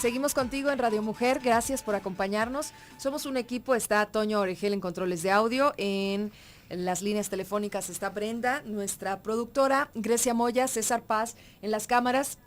Seguimos contigo en Radio Mujer, gracias por acompañarnos. Somos un equipo, está Toño Oregel en controles de audio, en las líneas telefónicas está Brenda, nuestra productora, Grecia Moya, César Paz en las cámaras.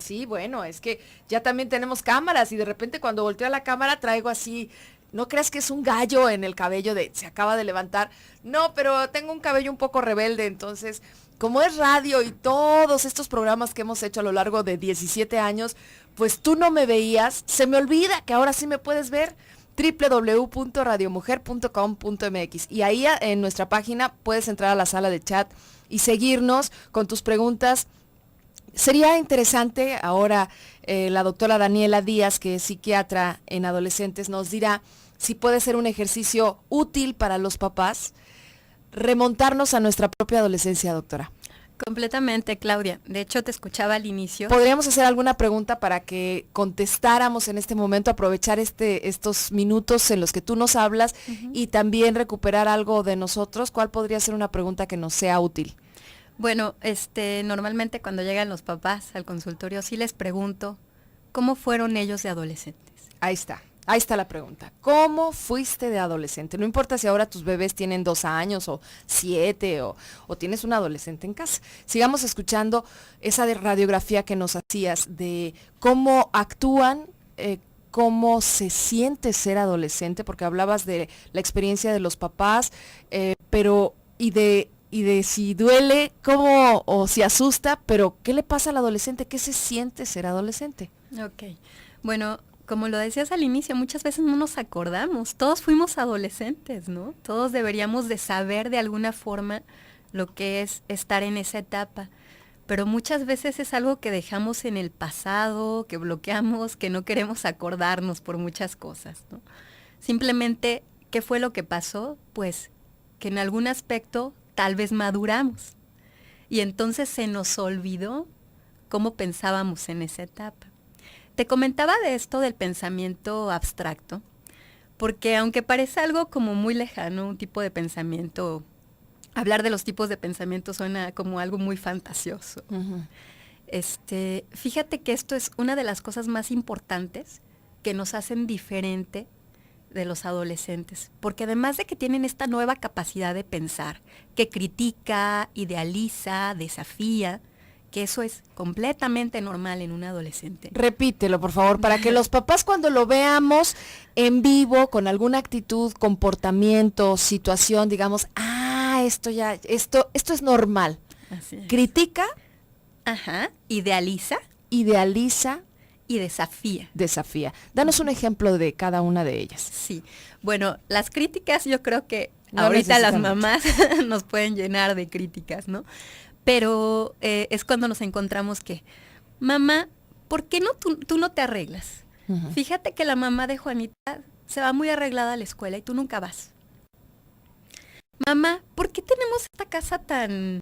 Sí, bueno, es que ya también tenemos cámaras y de repente cuando volteo a la cámara traigo así, no creas que es un gallo en el cabello se acaba de levantar. No, pero tengo un cabello un poco rebelde, entonces, como es radio y todos estos programas que hemos hecho a lo largo de 17 años, pues tú no me veías, se me olvida que ahora sí me puedes ver, www.radiomujer.com.mx, y ahí en nuestra página puedes entrar a la sala de chat y seguirnos con tus preguntas. Sería interesante ahora la doctora Daniela Díaz, que es psiquiatra en adolescentes, nos dirá si puede ser un ejercicio útil para los papás remontarnos a nuestra propia adolescencia, doctora. Completamente, Claudia. De hecho, te escuchaba al inicio. ¿Podríamos hacer alguna pregunta para que contestáramos en este momento, aprovechar estos minutos en los que tú nos hablas y también recuperar algo de nosotros? ¿Cuál podría ser una pregunta que nos sea útil? Bueno, normalmente cuando llegan los papás al consultorio, sí les pregunto, ¿cómo fueron ellos de adolescentes? Ahí está la pregunta. ¿Cómo fuiste de adolescente? No importa si ahora tus bebés tienen 2 años o 7 o tienes un adolescente en casa. Sigamos escuchando esa radiografía que nos hacías de cómo actúan, cómo se siente ser adolescente, porque hablabas de la experiencia de los papás, pero y de si duele, cómo o si asusta, pero ¿qué le pasa al adolescente? ¿Qué se siente ser adolescente? Ok, bueno, como lo decías al inicio, muchas veces no nos acordamos, todos fuimos adolescentes, ¿no? Todos deberíamos de saber de alguna forma lo que es estar en esa etapa, pero muchas veces es algo que dejamos en el pasado, que bloqueamos, que no queremos acordarnos por muchas cosas, ¿no? Simplemente, ¿qué fue lo que pasó? Pues que en algún aspecto tal vez maduramos y entonces se nos olvidó cómo pensábamos en esa etapa. Te comentaba de esto del pensamiento abstracto, porque aunque parece algo como muy lejano, un tipo de pensamiento, hablar de los tipos de pensamiento suena como algo muy fantasioso. Uh-huh. Fíjate que esto es una de las cosas más importantes que nos hacen diferente de los adolescentes, porque además de que tienen esta nueva capacidad de pensar, que critica, idealiza, desafía, que eso es completamente normal en un adolescente. Repítelo, por favor, para que los papás cuando lo veamos en vivo, con alguna actitud, comportamiento, situación, digamos, esto es normal. Así es. Critica. Ajá. Idealiza. Y desafía. Danos un ejemplo de cada una de ellas. Sí. Bueno, las críticas yo creo que no ahorita las mamás nos pueden llenar de críticas, ¿no? Pero es cuando nos encontramos que, mamá, ¿por qué no tú no te arreglas? Uh-huh. Fíjate que la mamá de Juanita se va muy arreglada a la escuela y tú nunca vas. Mamá, ¿por qué tenemos esta casa tan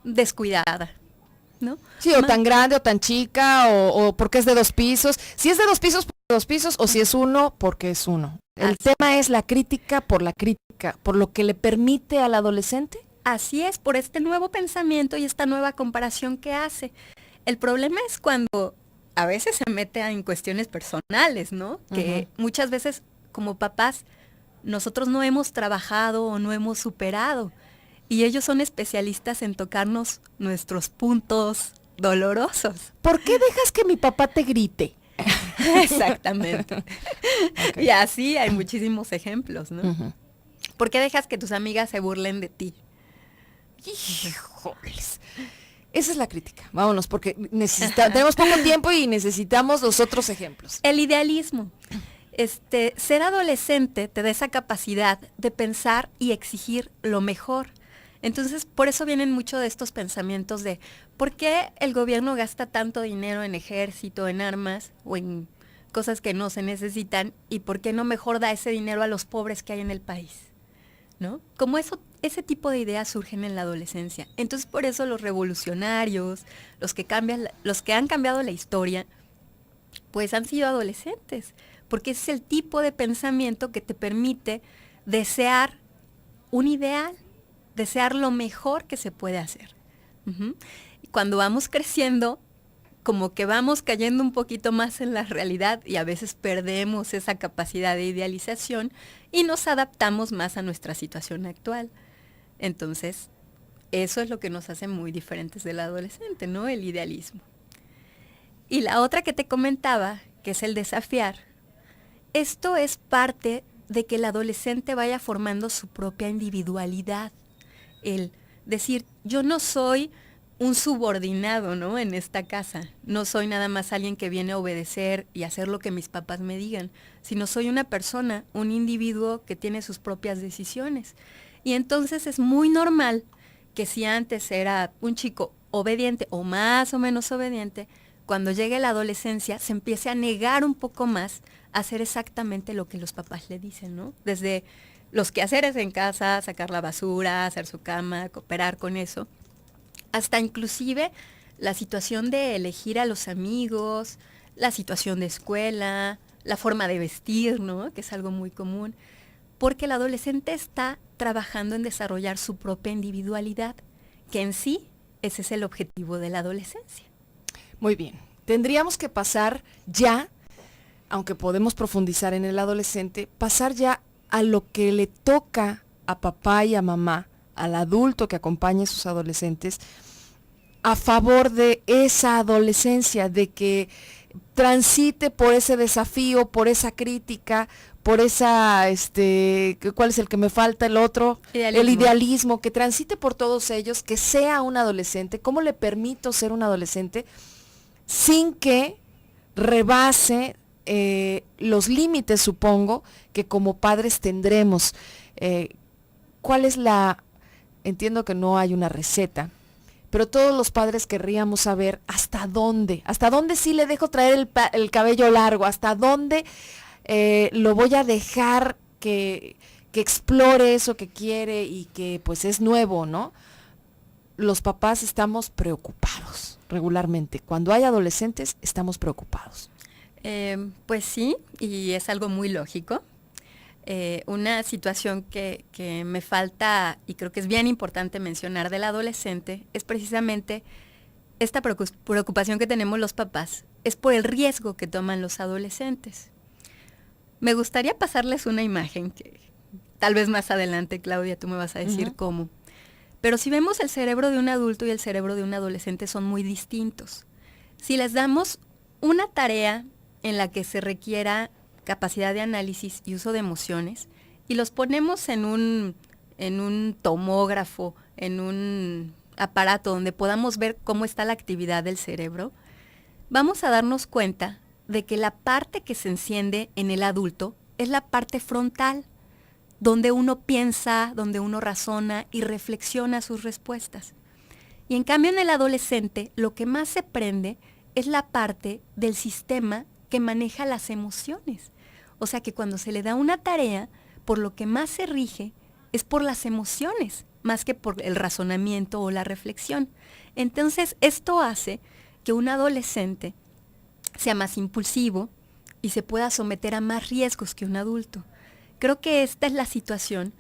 descuidada? ¿No? Sí, o tan grande o tan chica, o porque es de 2 pisos. Si es de 2 pisos, por 2 pisos, o si es 1, porque es 1. El tema es la crítica, por lo que le permite al adolescente. Así es, por este nuevo pensamiento y esta nueva comparación que hace. El problema es cuando a veces se mete en cuestiones personales, ¿no? Que muchas veces como papás nosotros no hemos trabajado o no hemos superado. Y ellos son especialistas en tocarnos nuestros puntos dolorosos. ¿Por qué dejas que mi papá te grite? Exactamente. Okay. Y así hay muchísimos ejemplos, ¿no? Uh-huh. ¿Por qué dejas que tus amigas se burlen de ti? Híjoles. Esa es la crítica. Vámonos, porque tenemos poco tiempo y necesitamos los otros ejemplos. El idealismo. Ser adolescente te da esa capacidad de pensar y exigir lo mejor. Entonces, por eso vienen mucho de estos pensamientos de ¿por qué el gobierno gasta tanto dinero en ejército, en armas o en cosas que no se necesitan? ¿Y por qué no mejor da ese dinero a los pobres que hay en el país? ¿No? Como ese tipo de ideas surgen en la adolescencia. Entonces, por eso los revolucionarios, los que han cambiado la historia, pues han sido adolescentes, porque ese es el tipo de pensamiento que te permite desear un ideal, desear lo mejor que se puede hacer. Uh-huh. Cuando vamos creciendo, como que vamos cayendo un poquito más en la realidad y a veces perdemos esa capacidad de idealización y nos adaptamos más a nuestra situación actual. Entonces, eso es lo que nos hace muy diferentes del adolescente, ¿no? El idealismo. Y la otra que te comentaba, que es el desafiar, esto es parte de que el adolescente vaya formando su propia individualidad. El decir, yo no soy un subordinado, ¿no? En esta casa. No soy nada más alguien que viene a obedecer y hacer lo que mis papás me digan, sino soy una persona, un individuo que tiene sus propias decisiones. Y entonces es muy normal que si antes era un chico obediente o más o menos obediente, cuando llegue la adolescencia se empiece a negar un poco más a hacer exactamente lo que los papás le dicen, ¿no? Desde los quehaceres en casa, sacar la basura, hacer su cama, cooperar con eso, hasta inclusive la situación de elegir a los amigos, la situación de escuela, la forma de vestir, ¿no? Que es algo muy común, porque el adolescente está trabajando en desarrollar su propia individualidad, que en sí ese es el objetivo de la adolescencia. Muy bien, tendríamos que pasar ya, aunque podemos profundizar en el adolescente, pasar ya a lo que le toca a papá y a mamá, al adulto que acompaña a sus adolescentes, a favor de esa adolescencia, de que transite por ese desafío, por esa crítica, por esa, ¿cuál es el que me falta? El otro, el idealismo, que transite por todos ellos, que sea un adolescente. ¿Cómo le permito ser un adolescente sin que rebase los límites, supongo, que como padres tendremos? ¿Cuál es la...? Entiendo que no hay una receta, pero todos los padres querríamos saber hasta dónde sí le dejo traer el cabello largo, hasta dónde lo voy a dejar que explore eso que quiere y que pues es nuevo, ¿no? Los papás estamos preocupados regularmente. Cuando hay adolescentes, estamos preocupados. Pues sí, y es algo muy lógico. Una situación que me falta y creo que es bien importante mencionar del adolescente es precisamente esta preocupación que tenemos los papás, es por el riesgo que toman los adolescentes. Me gustaría pasarles una imagen que tal vez más adelante, Claudia, tú me vas a decir cómo. Pero si vemos el cerebro de un adulto y el cerebro de un adolescente son muy distintos. Si les damos una tarea en la que se requiera capacidad de análisis y uso de emociones, y los ponemos en un tomógrafo, en un aparato donde podamos ver cómo está la actividad del cerebro, vamos a darnos cuenta de que la parte que se enciende en el adulto es la parte frontal, donde uno piensa, donde uno razona y reflexiona sus respuestas. Y en cambio en el adolescente lo que más se prende es la parte del sistema que maneja las emociones. O sea que cuando se le da una tarea, por lo que más se rige es por las emociones, más que por el razonamiento o la reflexión. Entonces, esto hace que un adolescente sea más impulsivo y se pueda someter a más riesgos que un adulto. Creo que esta es la situación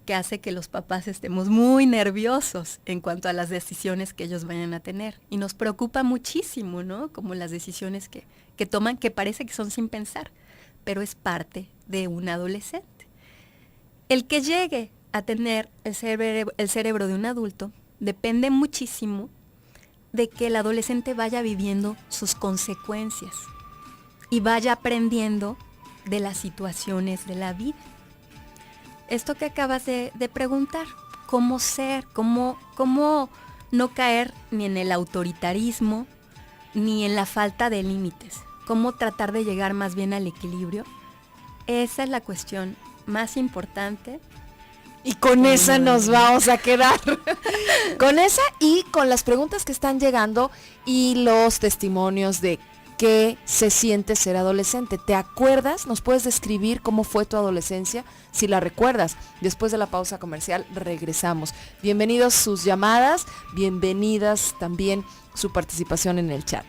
que hace que los papás estemos muy nerviosos en cuanto a las decisiones que ellos vayan a tener. Y nos preocupa muchísimo, ¿no? Como las decisiones que toman, que parece que son sin pensar, pero es parte de un adolescente. El que llegue a tener el cerebro de un adulto depende muchísimo de que el adolescente vaya viviendo sus consecuencias y vaya aprendiendo de las situaciones de la vida. Esto que acabas de preguntar, cómo ser, cómo no caer ni en el autoritarismo, ni en la falta de límites, cómo tratar de llegar más bien al equilibrio, esa es la cuestión más importante. Y con esa nos vamos a quedar. Con esa y con las preguntas que están llegando y los testimonios de qué se siente ser adolescente. ¿Te acuerdas? ¿Nos puedes describir cómo fue tu adolescencia? Si la recuerdas. Después de la pausa comercial regresamos. Bienvenidos sus llamadas, bienvenidas también su participación en el chat.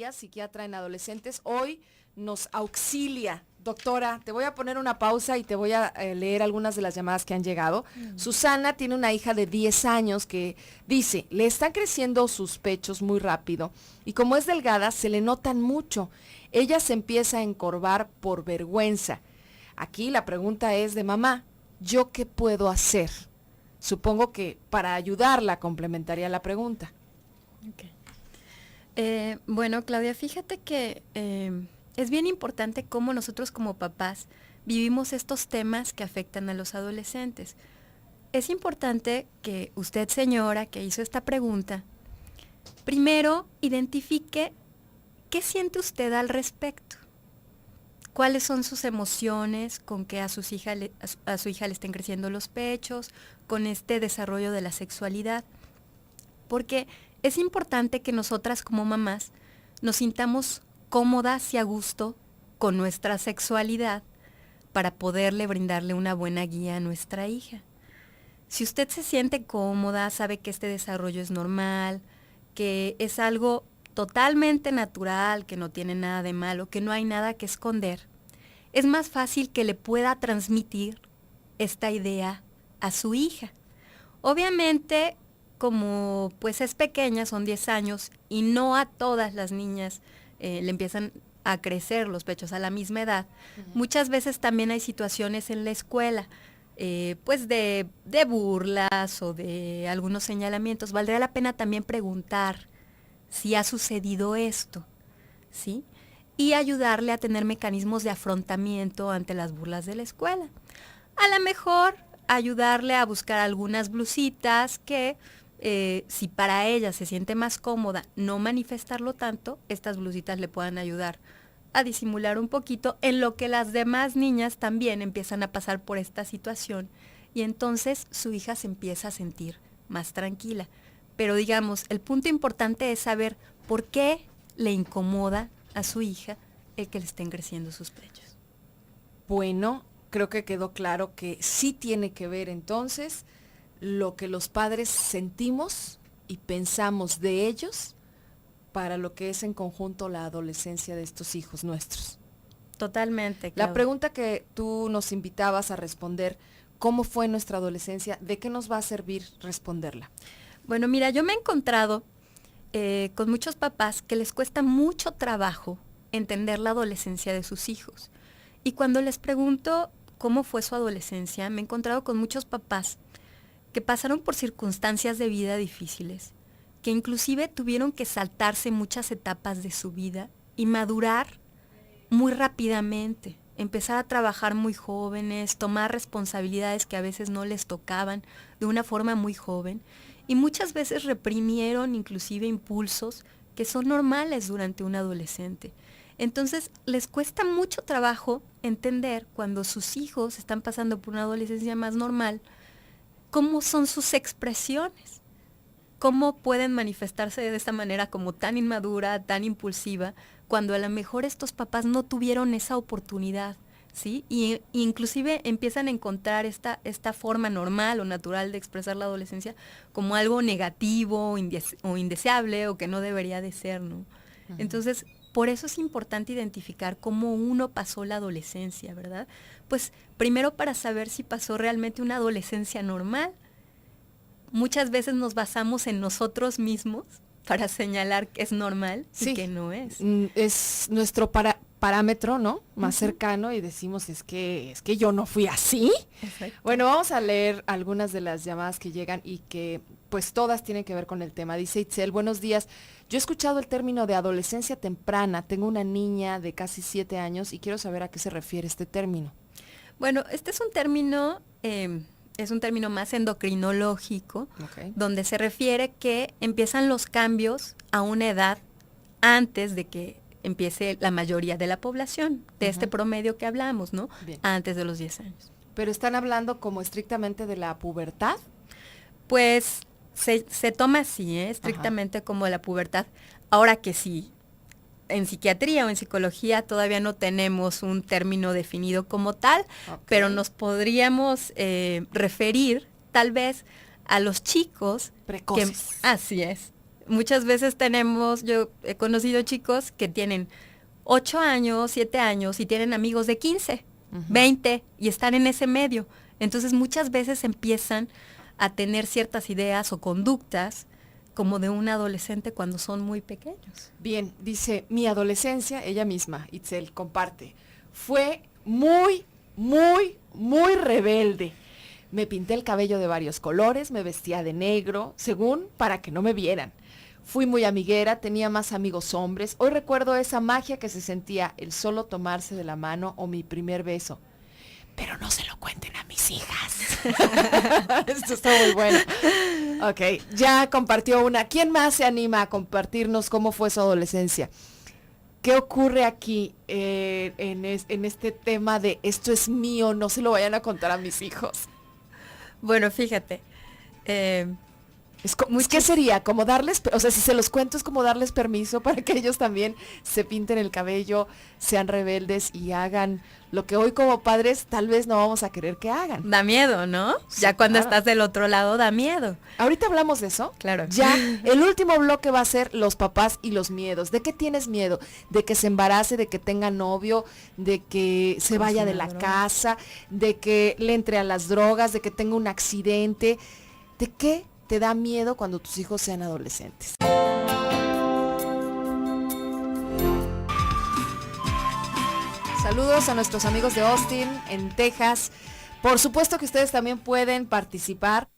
Moya, psiquiatra en adolescentes, hoy nos auxilia. Doctora, te voy a poner una pausa y te voy a leer algunas de las llamadas que han llegado. Susana tiene una hija de 10 años que dice, le están creciendo sus pechos muy rápido y como es delgada se le notan mucho. Ella se empieza a encorvar por vergüenza. Aquí la pregunta es de mamá, ¿yo qué puedo hacer? Supongo que para ayudarla complementaría la pregunta. Okay. Bueno, Claudia, fíjate que es bien importante cómo nosotros como papás vivimos estos temas que afectan a los adolescentes. Es importante que usted, señora, que hizo esta pregunta, primero identifique qué siente usted al respecto. ¿Cuáles son sus emociones con que a su hija le estén creciendo los pechos, con este desarrollo de la sexualidad? Porque es importante que nosotras como mamás nos sintamos cómodas y a gusto con nuestra sexualidad para poderle brindarle una buena guía a nuestra hija. Si usted se siente cómoda, sabe que este desarrollo es normal, que es algo totalmente natural, que no tiene nada de malo, que no hay nada que esconder, es más fácil que le pueda transmitir esta idea a su hija. Obviamente, como pues es pequeña, son 10 años, y no a todas las niñas le empiezan a crecer los pechos a la misma edad. Muchas veces también hay situaciones en la escuela, pues de burlas o de algunos señalamientos. Valdría la pena también preguntar si ha sucedido esto, ¿sí? Y ayudarle a tener mecanismos de afrontamiento ante las burlas de la escuela. A lo mejor ayudarle a buscar algunas blusitas que, si para ella se siente más cómoda no manifestarlo tanto, estas blusitas le puedan ayudar a disimular un poquito, en lo que las demás niñas también empiezan a pasar por esta situación y entonces su hija se empieza a sentir más tranquila. Pero digamos, el punto importante es saber por qué le incomoda a su hija el que le estén creciendo sus pechos. Bueno, creo que quedó claro que sí tiene que ver entonces lo que los padres sentimos y pensamos de ellos para lo que es en conjunto la adolescencia de estos hijos nuestros. Totalmente, Claudia. La pregunta que tú nos invitabas a responder, ¿cómo fue nuestra adolescencia? ¿De qué nos va a servir responderla? Bueno, mira, yo me he encontrado con muchos papás que les cuesta mucho trabajo entender la adolescencia de sus hijos. Y cuando les pregunto cómo fue su adolescencia, me he encontrado con muchos papás que pasaron por circunstancias de vida difíciles, que inclusive tuvieron que saltarse muchas etapas de su vida y madurar muy rápidamente, empezar a trabajar muy jóvenes, tomar responsabilidades que a veces no les tocaban de una forma muy joven, y muchas veces reprimieron inclusive impulsos que son normales durante un adolescente. Entonces, les cuesta mucho trabajo entender cuando sus hijos están pasando por una adolescencia más normal, cómo son sus expresiones, cómo pueden manifestarse de esta manera como tan inmadura, tan impulsiva, cuando a lo mejor estos papás no tuvieron esa oportunidad, ¿sí? Y inclusive empiezan a encontrar esta forma normal o natural de expresar la adolescencia como algo negativo o indeseable o que no debería de ser, ¿no? Uh-huh. Entonces, por eso es importante identificar cómo uno pasó la adolescencia, ¿verdad? Pues primero para saber si pasó realmente una adolescencia normal. Muchas veces nos basamos en nosotros mismos para señalar que es normal y que no es. Es nuestro parámetro, ¿no? Más cercano y decimos, es que yo no fui así. Exacto. Bueno, vamos a leer algunas de las llamadas que llegan y que pues todas tienen que ver con el tema. Dice Itzel, buenos días. Yo he escuchado el término de adolescencia temprana. Tengo una niña de casi 7 años y quiero saber a qué se refiere este término. Bueno, este es un término... es un término más endocrinológico, donde se refiere que empiezan los cambios a una edad antes de que empiece la mayoría de la población, de este promedio que hablamos, ¿no? Bien. Antes de los 10 años. ¿Pero están hablando como estrictamente de la pubertad? Pues se toma así, estrictamente como de la pubertad. Ahora que sí, en psiquiatría o en psicología todavía no tenemos un término definido como tal, pero nos podríamos referir tal vez a los chicos precoces. Así es, Muchas veces yo he conocido chicos que tienen 8 años, 7 años y tienen amigos de 15, 20 y están en ese medio. Entonces muchas veces empiezan a tener ciertas ideas o conductas como de un adolescente cuando son muy pequeños. Bien, dice, mi adolescencia, ella misma, Itzel, comparte, fue muy, muy, muy rebelde. Me pinté el cabello de varios colores, me vestía de negro, según para que no me vieran. Fui muy amiguera, tenía más amigos hombres. Hoy recuerdo esa magia que se sentía el solo tomarse de la mano o mi primer beso. Pero no se lo cuenten a mis hijas. Esto está muy bueno. Ok, ya compartió una. ¿Quién más se anima a compartirnos cómo fue su adolescencia? ¿Qué ocurre aquí en este tema de esto es mío, no se lo vayan a contar a mis hijos? Bueno, fíjate. ¿Qué sería? Como darles, o sea, si se los cuento es como darles permiso para que ellos también se pinten el cabello, sean rebeldes y hagan lo que hoy como padres tal vez no vamos a querer que hagan. Da miedo, ¿no? Sí, ya cuando claro. estás del otro lado da miedo. Ahorita hablamos de eso. Claro. Ya, el último bloque va a ser los papás y los miedos. ¿De qué tienes miedo? De que se embarace, de que tenga novio, de que se vaya de la casa, de que le entre a las drogas, de que tenga un accidente. ¿De qué te da miedo cuando tus hijos sean adolescentes? Saludos a nuestros amigos de Austin, en Texas. Por supuesto que ustedes también pueden participar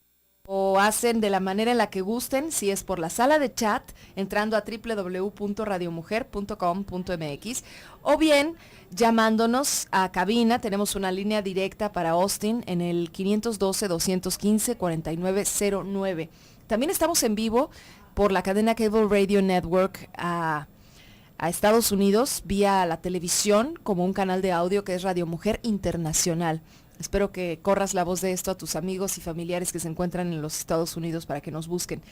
o hacen de la manera en la que gusten, si es por la sala de chat, entrando a www.radiomujer.com.mx o bien llamándonos a cabina. Tenemos una línea directa para Austin en el 512-215-4909. También estamos en vivo por la cadena Cable Radio Network a Estados Unidos vía la televisión como un canal de audio que es Radio Mujer Internacional. Espero que corras la voz de esto a tus amigos y familiares que se encuentran en los Estados Unidos para que nos busquen.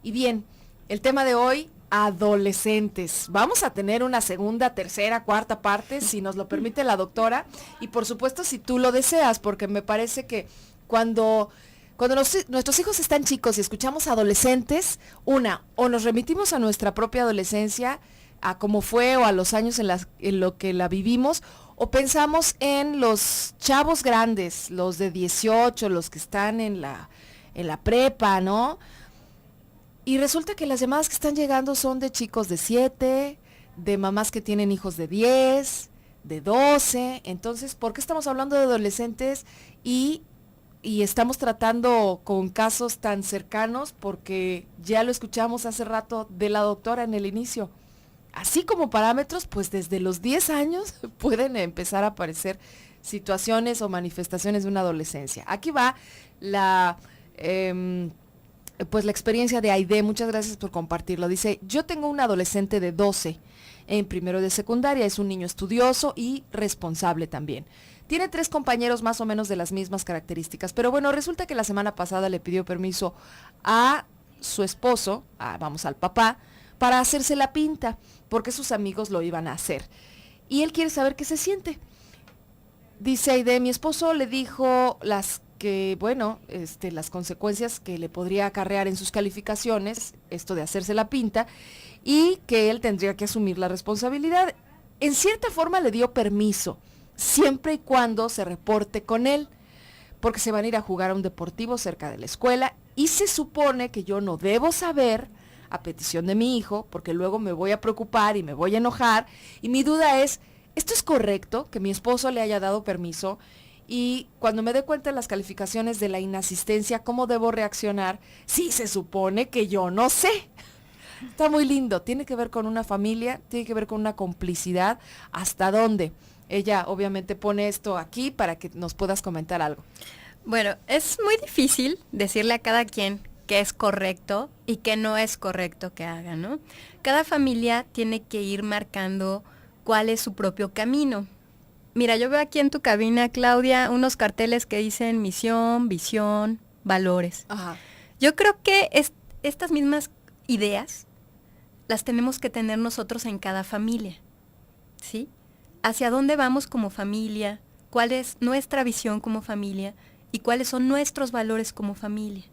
Y bien, el tema de hoy, adolescentes. Vamos a tener una segunda, tercera, cuarta parte, si nos lo permite la doctora. Y por supuesto, si tú lo deseas, porque me parece que cuando nuestros hijos están chicos y escuchamos adolescentes, o nos remitimos a nuestra propia adolescencia, a cómo fue o a los años en lo que la vivimos, o pensamos en los chavos grandes, los de 18, los que están en la prepa, ¿no? Y resulta que las llamadas que están llegando son de chicos de 7, de mamás que tienen hijos de 10, de 12. Entonces, ¿por qué estamos hablando de adolescentes y estamos tratando con casos tan cercanos? Porque ya lo escuchamos hace rato de la doctora en el inicio. Así como parámetros, pues desde los 10 años pueden empezar a aparecer situaciones o manifestaciones de una adolescencia. Aquí va la experiencia de Aide. Muchas gracias por compartirlo. Dice, yo tengo un adolescente de 12 en primero de secundaria, es un niño estudioso y responsable también. Tiene 3 compañeros más o menos de las mismas características, pero bueno, resulta que la semana pasada le pidió permiso a su esposo, al papá, para hacerse la pinta, porque sus amigos lo iban a hacer. Y él quiere saber qué se siente. Dice Aide, mi esposo le dijo las consecuencias que le podría acarrear en sus calificaciones, esto de hacerse la pinta, y que él tendría que asumir la responsabilidad. En cierta forma le dio permiso, siempre y cuando se reporte con él, porque se van a ir a jugar a un deportivo cerca de la escuela, y se supone que yo no debo saber, a petición de mi hijo, porque luego me voy a preocupar y me voy a enojar, y mi duda es, ¿esto es correcto que mi esposo le haya dado permiso? Y cuando me dé cuenta de las calificaciones de la inasistencia, ¿cómo debo reaccionar? Sí, se supone que yo no sé. Está muy lindo, tiene que ver con una familia, tiene que ver con una complicidad. ¿Hasta dónde? Ella obviamente pone esto aquí para que nos puedas comentar algo. Bueno, es muy difícil decirle a cada quien qué es correcto y qué no es correcto que haga, ¿no? Cada familia tiene que ir marcando cuál es su propio camino. Mira, yo veo aquí en tu cabina, Claudia, unos carteles que dicen misión, visión, valores. Ajá. Yo creo que estas mismas ideas las tenemos que tener nosotros en cada familia, ¿sí? Hacia dónde vamos como familia, cuál es nuestra visión como familia y cuáles son nuestros valores como familia.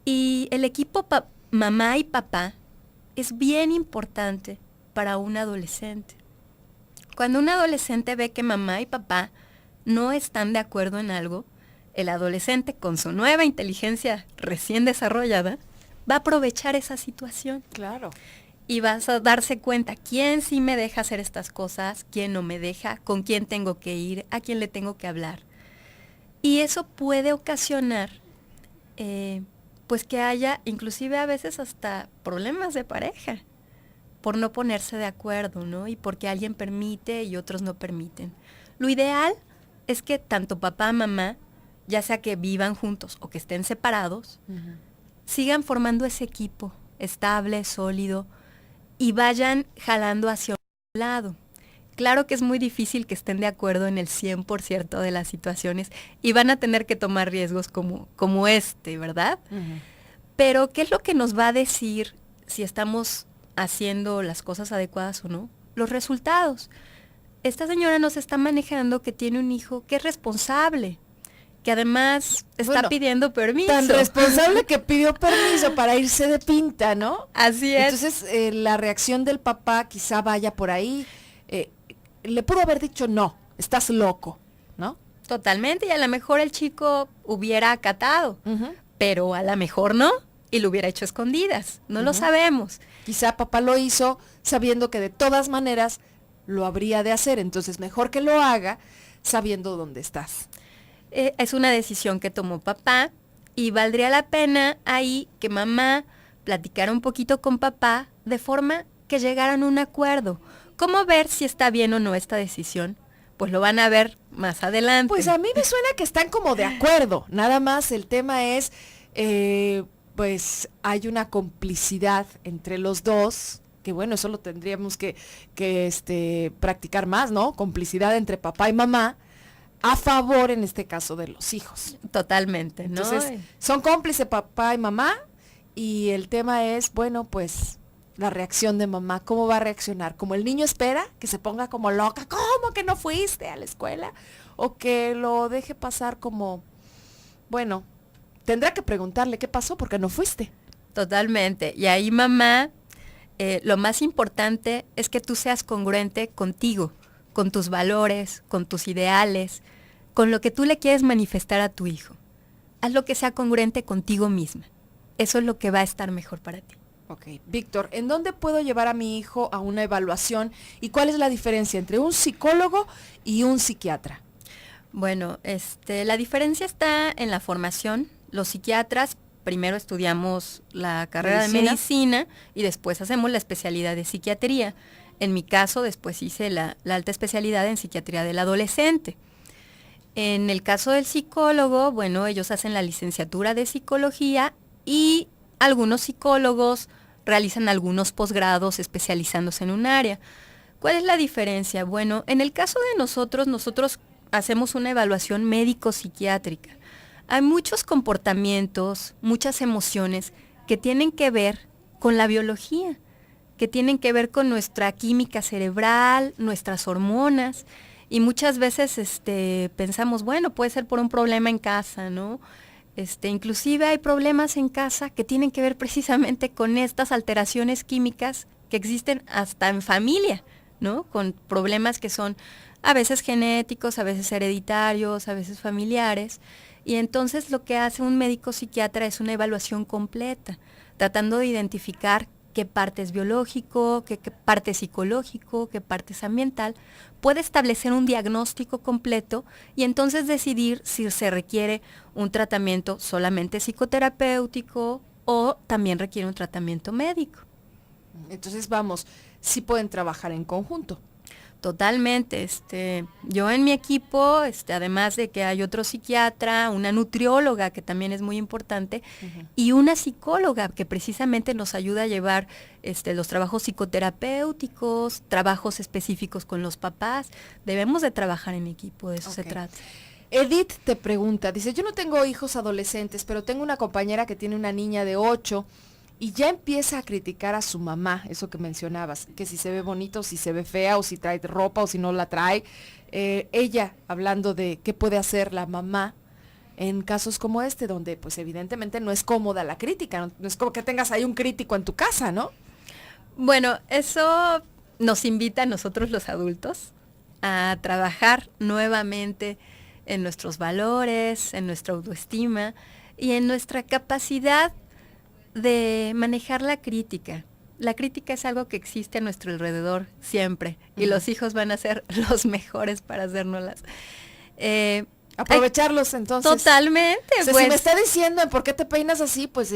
Y el equipo mamá y papá es bien importante para un adolescente. Cuando un adolescente ve que mamá y papá no están de acuerdo en algo, el adolescente con su nueva inteligencia recién desarrollada va a aprovechar esa situación. Claro. Y vas a darse cuenta quién sí me deja hacer estas cosas, quién no me deja, con quién tengo que ir, a quién le tengo que hablar. Y eso puede ocasionar pues que haya inclusive a veces hasta problemas de pareja por no ponerse de acuerdo, ¿no? Y porque alguien permite y otros no permiten. Lo ideal es que tanto papá, mamá, ya sea que vivan juntos o que estén separados, sigan formando ese equipo estable, sólido, y vayan jalando hacia un lado. Claro que es muy difícil que estén de acuerdo en el 100% de las situaciones y van a tener que tomar riesgos como este, ¿verdad? Pero, ¿qué es lo que nos va a decir si estamos haciendo las cosas adecuadas o no? Los resultados. Esta señora nos está manejando que tiene un hijo que es responsable, que además está pidiendo permiso. Tan responsable que pidió permiso para irse de pinta, ¿no? Así es. Entonces, la reacción del papá quizá vaya por ahí. Le pudo haber dicho, no, estás loco, ¿no? Totalmente, y a lo mejor el chico hubiera acatado, pero a lo mejor no, y lo hubiera hecho a escondidas, no lo sabemos. Quizá papá lo hizo sabiendo que de todas maneras lo habría de hacer, entonces mejor que lo haga sabiendo dónde estás. Es una decisión que tomó papá, y valdría la pena ahí que mamá platicara un poquito con papá de forma que llegaran a un acuerdo. ¿Cómo ver si está bien o no esta decisión? Pues lo van a ver más adelante. Pues a mí me suena que están como de acuerdo, nada más el tema es, pues hay una complicidad entre los dos, que bueno, eso lo tendríamos que practicar más, ¿no? Complicidad entre papá y mamá, a favor en este caso de los hijos. Totalmente, ¿no? Entonces, son cómplices papá y mamá, y el tema es, bueno, pues la reacción de mamá, ¿cómo va a reaccionar? ¿Como el niño espera que se ponga como loca? ¿Cómo que no fuiste a la escuela? O que lo deje pasar como, bueno, tendrá que preguntarle qué pasó porque no fuiste. Totalmente. Y ahí mamá, lo más importante es que tú seas congruente contigo, con tus valores, con tus ideales, con lo que tú le quieres manifestar a tu hijo. Haz lo que sea congruente contigo misma. Eso es lo que va a estar mejor para ti. Ok, Víctor, ¿en dónde puedo llevar a mi hijo a una evaluación y cuál es la diferencia entre un psicólogo y un psiquiatra? Bueno, la diferencia está en la formación. Los psiquiatras primero estudiamos la carrera de medicina y después hacemos la especialidad de psiquiatría. En mi caso, después hice la alta especialidad en psiquiatría del adolescente. En el caso del psicólogo, bueno, ellos hacen la licenciatura de psicología y algunos psicólogos realizan algunos posgrados especializándose en un área. ¿Cuál es la diferencia? Bueno, en el caso de nosotros hacemos una evaluación médico-psiquiátrica. Hay muchos comportamientos, muchas emociones que tienen que ver con la biología, que tienen que ver con nuestra química cerebral, nuestras hormonas, y muchas veces pensamos, bueno, puede ser por un problema en casa, ¿no? Inclusive hay problemas en casa que tienen que ver precisamente con estas alteraciones químicas que existen hasta en familia, ¿no? Con problemas que son a veces genéticos, a veces hereditarios, a veces familiares. Y entonces lo que hace un médico psiquiatra es una evaluación completa, tratando de identificar qué parte es biológico, qué parte es psicológico, qué parte es ambiental, puede establecer un diagnóstico completo y entonces decidir si se requiere un tratamiento solamente psicoterapéutico o también requiere un tratamiento médico. Entonces vamos, sí pueden trabajar en conjunto. Totalmente. Yo en mi equipo, además de que hay otro psiquiatra, una nutrióloga que también es muy importante, y una psicóloga que precisamente nos ayuda a llevar los trabajos psicoterapéuticos, trabajos específicos con los papás. Debemos de trabajar en equipo, de eso se trata. Edith te pregunta, dice, yo no tengo hijos adolescentes, pero tengo una compañera que tiene una niña de 8 y ya empieza a criticar a su mamá, eso que mencionabas, que si se ve bonito, si se ve fea, o si trae ropa, o si no la trae. Ella, hablando de qué puede hacer la mamá, en casos como este, donde pues evidentemente no es cómoda la crítica, no es como que tengas ahí un crítico en tu casa, ¿no? Bueno, eso nos invita a nosotros los adultos a trabajar nuevamente en nuestros valores, en nuestra autoestima y en nuestra capacidad de manejar la crítica. La crítica es algo que existe a nuestro alrededor siempre y los hijos van a ser los mejores para hacérnoslas. Aprovecharlos entonces. Totalmente. O sea, si me está diciendo por qué te peinas así, pues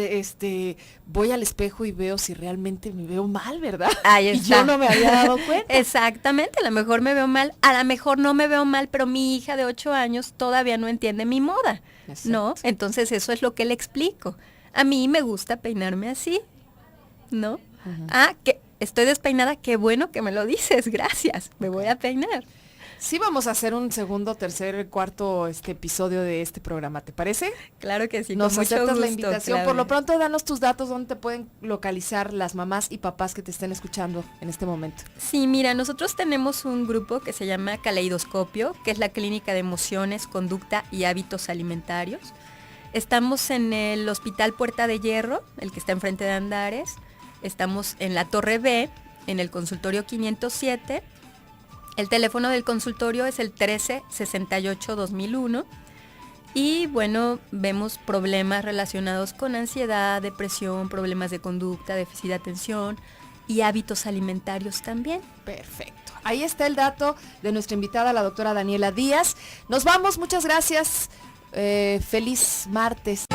voy al espejo y veo si realmente me veo mal, ¿verdad? Ahí está. Y yo no me había dado cuenta. Exactamente, a lo mejor me veo mal, a lo mejor no me veo mal, pero mi hija de 8 años todavía no entiende mi moda, Exacto. ¿no? Entonces eso es lo que le explico. A mí me gusta peinarme así, ¿no? Que estoy despeinada, qué bueno que me lo dices, gracias, me voy a peinar. Sí, vamos a hacer un segundo, tercer, cuarto episodio de este programa, ¿te parece? Claro que sí, Nos con mucho aceptas gusto, la invitación. Claudia. Por lo pronto, danos tus datos, donde te pueden localizar las mamás y papás que te estén escuchando en este momento. Sí, mira, nosotros tenemos un grupo que se llama Caleidoscopio, que es la clínica de emociones, conducta y hábitos alimentarios. Estamos en el Hospital Puerta de Hierro, el que está enfrente de Andares. Estamos en la Torre B, en el consultorio 507. El teléfono del consultorio es el 1368-2001 y bueno, vemos problemas relacionados con ansiedad, depresión, problemas de conducta, déficit de atención y hábitos alimentarios también. Perfecto. Ahí está el dato de nuestra invitada, la doctora Daniela Díaz. Nos vamos, muchas gracias. Feliz martes.